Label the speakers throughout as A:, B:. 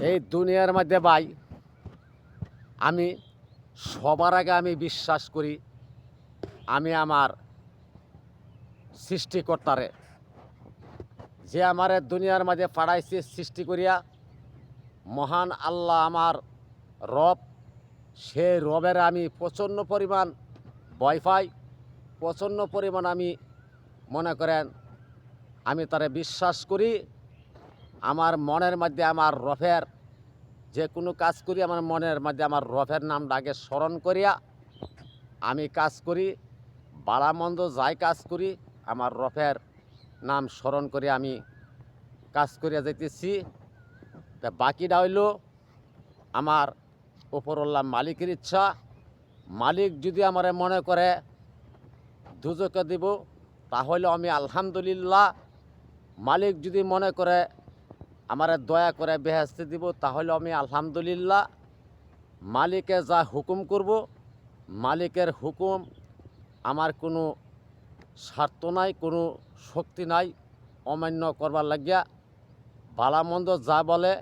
A: এই দুনিয়ার মধ্যে ভাই আমি সবার আগে আমি বিশ্বাস করি আমি আমার সৃষ্টিকর্তারে, যে আমার দুনিয়ার মাঝে পাঠাইছে সৃষ্টি করিয়া, মহান আল্লাহ আমার রব। সে রবের আমি প্রচণ্ড পরিমাণ ভয় পাই, প্রচণ্ড পরিমাণ আমি মনে করেন আমি তারে বিশ্বাস করি। আমার মনের মধ্যে আমার রবের যে কোনো কাজ করি, আমার মনের মধ্যে আমার রবের নামটা আগে স্মরণ করিয়া আমি কাজ করি। বালা মন্দ যাই কাজ করি আমার রবের নাম স্মরণ করে আমি কাজ করিয়া যাইতেছি। তা বাকিটা হইল আমার উপরওয়ালা মালিকের ইচ্ছা। মালিক যদি আমারে মনে করে দুজকে দিব তাহলে আমি আলহামদুলিল্লাহ। মালিক যদি মনে করে আমারে দয়া করে বেহেশতে দিব তাহলে আমি আলহামদুলিল্লাহ। মালিকে যা হুকুম করব, মালিকের হুকুম আমার কোনো স্বার্থ নাই, কোনো শক্তি নাই অমান্য করবার লাগিয়া। ভালামন্দ যা বলে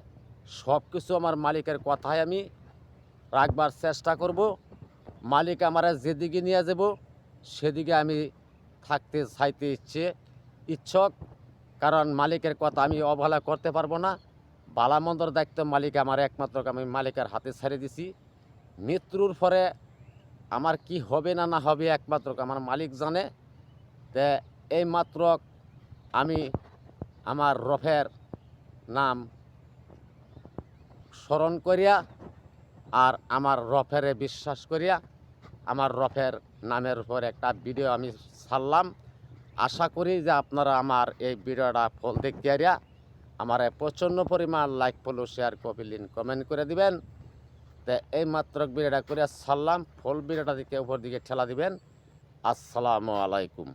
A: সব কিছু আমার মালিকের কথায় আমি রাখবার চেষ্টা করব। মালিক আমারে যেদিকে নিয়ে যাব সেদিকে আমি থাকতে চাইতে ইচ্ছুক, কারণ মালিকের কথা আমি অবহেলা করতে পারবো না। ভালামন্দর দায়িত্ব মালিক আমার, একমাত্র আমি মালিকের হাতে ছেড়ে দিছি। মৃত্যুর পরে আমার কি হবে না না হবে একমাত্র আমার মালিক জানে। তে এই মাত্র আমি আমার রবের নাম স্মরণ করিয়া আর আমার রবেরে বিশ্বাস করিয়া আমার রবের নামের উপর একটা ভিডিও আমি ছাড়লাম। আশা করি যে আপনারা আমার এই ভিডিওটা ফল দেখতে আরিয়া আমার প্রচণ্ড পরিমাণ লাইক, ফলো, শেয়ার, কপিলিন, কমেন্ট করে দিবেন। তো এই মাত্র ভিডিওটা করে ছাড়লাম, ফুল ভিডিওটা দিকে উপর দিকে ঠেলা দিবেন। আসসালামু আলাইকুম।